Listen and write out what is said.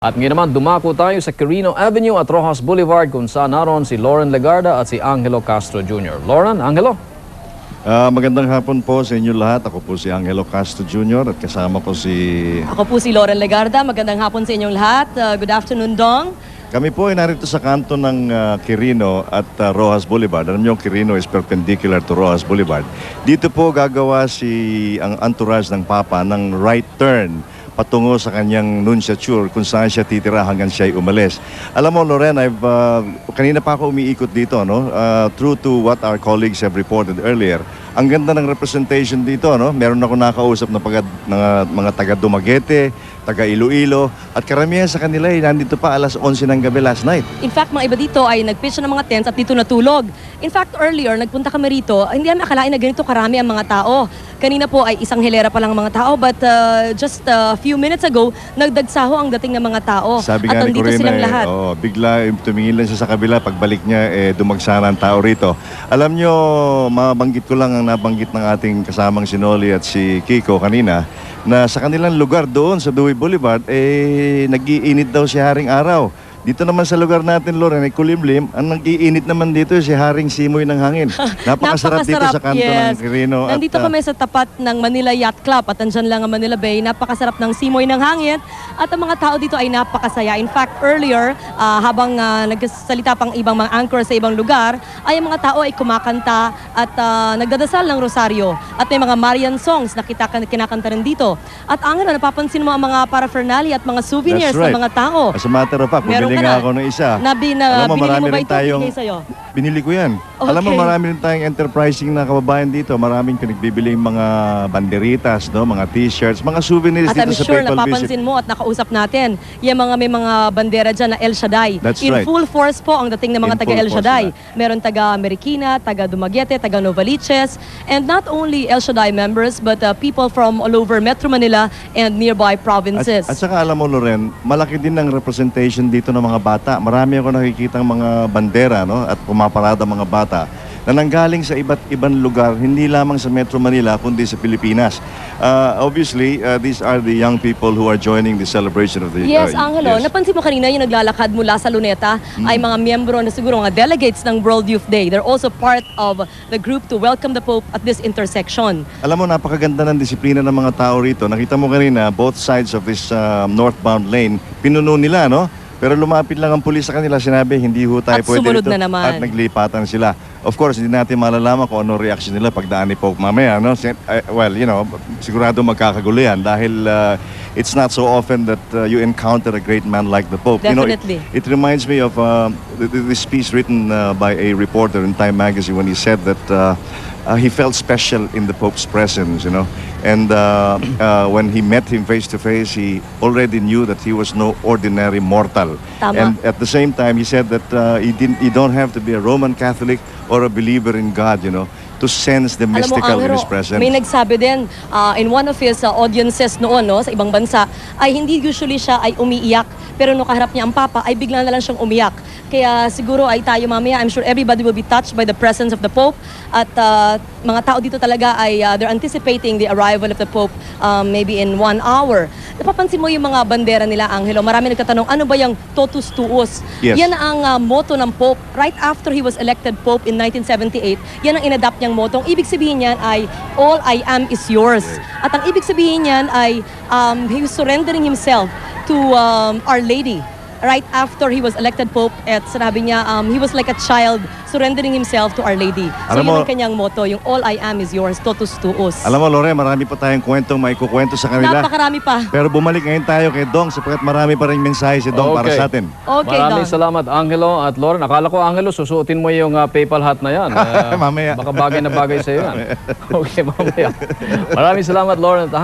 At ngayon naman, dumako tayo sa Quirino Avenue at Rojas Boulevard kung saan naroon si Lauren Legarda at si Angelo Castro Jr. Lauren, Angelo. Magandang hapon po sa inyo lahat. Ako po si Angelo Castro Jr. at kasama ko si... Ako po si Lauren Legarda. Magandang hapon sa inyong lahat. Good afternoon, Dong. Kami po ay narito sa kanto ng Quirino at Rojas Boulevard. Alam niyo, Quirino is perpendicular to Rojas Boulevard. Dito po gagawa ang entourage ng Papa ng right turn patungo sa kanyang nunciature kung saan siya titira hanggang siya ay umalis. Alam mo, Loren, kanina pa ako umiikot dito, no? True to what our colleagues have reported earlier, ang ganda ng representation dito, no? Meron ako nakausap na mga taga Dumaguete, taga Iloilo, at karamihan sa kanila ay nandito pa alas 11 ng gabi last night. In fact, mga iba dito ay nag-pitch ng mga tents at dito natulog. In fact, earlier, nagpunta kami rito, hindi namin akalain na ganito karami ang mga tao. Kanina po ay isang hilera pa lang ang mga tao, but just a few minutes ago, nagdagsaho ang dating ng mga tao. Sabi at nga ni nandito Corina, silang lahat. bigla tumingin lang siya sa kabila, pagbalik niya, dumagsana ang tao rito. Alam nyo, mabanggit ko lang ang nabanggit ng ating kasamang si Noli at si Kiko kanina, na sa kanilang lugar doon sa Dewey Boulevard, nag-iinit daw si Haring Araw. Dito naman sa lugar natin, Loren, ay kulimlim. Ang nag-iinit naman dito si Haring Simoy ng Hangin. Napakasarap dito sa kanto ng Quirino. Nandito kami sa tapat ng Manila Yacht Club at andyan lang ang Manila Bay. Napakasarap ng simoy ng hangin at ang mga tao dito ay napakasaya. In fact, earlier, habang nagsasalita pang ibang mga anchor sa ibang lugar, ay ang mga tao ay kumakanta at nagdadasal ng rosaryo. At may mga Marian songs na kinakanta rin dito. At Angelo, napapansin mo ang mga paraphernalia at mga souvenirs ng mga tao. As a matter of fact, bumili nga ako ng isa. Alam mo, marami rin tayong... Binili ko yan. Okay. Alam mo, marami rin tayong enterprising na kababayan dito. Maraming pinagbibiling mga banderitas, no? Mga t-shirts, mga souvenirs at dito I'm sa sure PayPal visit. napapansin mo at nakausap natin, may mga bandera dyan na El Shaddai. That's In right. full force po ang dating ng mga In taga full El force Shaddai. sila. Meron taga Marikina, taga Dumaguete, taga Novaliches, and not only El Shaddai members, but people from all over Metro Manila and nearby provinces. At saka alam mo, Loren, malaki din ang representation dito ng mga bata. Marami ako nakikitang mga bandera, no? At pumaparada mga bata na nanggaling sa iba't ibang lugar, hindi lamang sa Metro Manila, kundi sa Pilipinas. Obviously, these are the young people who are joining the celebration of the... Yes, Angelo. yes. Napansin mo kanina yung naglalakad mula sa Luneta ay mga miyembro na siguro mga delegates ng World Youth Day. They're also part of the group to welcome the Pope at this intersection. Alam mo, napakaganda ng disiplina ng mga tao rito. Nakita mo kanina, both sides of this northbound lane, pinuno nila, no? Pero lumapit lang ang pulis sa kanila, sinabi, hindi ho tayo At pwede sumunod dito. na naman. At naglipatan sila. Of course, hindi natin malalaman kung ano reaction nila pagdaan ni Pope mamaya, no? Well, you know, sigurado magkakagulo yan dahil it's not so often that you encounter a great man like the Pope. Definitely. You know, it reminds me of this piece written by a reporter in Time magazine when he said that he felt special in the Pope's presence, you know. And when he met him face to face, he already knew that he was no ordinary mortal. Tama. And at the same time, he said that you don't have to be a Roman Catholic or a believer in God, you know, to sense the mystical in his presence. May nagsabi din in one of his audiences noon, no, sa ibang bansa, ay hindi usually siya ay umiiyak. Pero nung kaharap niya ang Papa, ay bigla na lang siyang umiyak. Kaya siguro ay tayo mamaya, I'm sure everybody will be touched by the presence of the Pope. At mga tao dito talaga ay they're anticipating the arrival of the Pope maybe in 1 hour. Napapansin mo yung mga bandera nila, Angelo. Marami nagtatanong, ano ba yung totus tuus? Yes. Yan ang motto ng Pope. Right after he was elected Pope in 1978, yan ang inadapt niyang motto. Ang ibig sabihin niyan ay, all I am is yours. At ang ibig sabihin niyan ay, he was surrendering himself to Our Lady. Right after he was elected Pope, at sinabi niya, he was like a child surrendering himself to Our Lady. So Alam yun mo, ang kanyang motto, yung all I am is yours, totus tuus. Alam mo, Lore, marami pa tayong kwentong maikukwento sa kanila. Napakarami pa. Pero bumalik ngayon tayo kay Dong sapagkat marami pa rin mensahe si Dong para sa atin. Okay, Maraming Don. salamat, Angelo at Lauren. Akala ko, Angelo, susuotin mo yung PayPal hat na yan. Mamaya. Baka bagay na bagay sa iyo yan. Okay, mamaya. Maraming salamat, Lauren.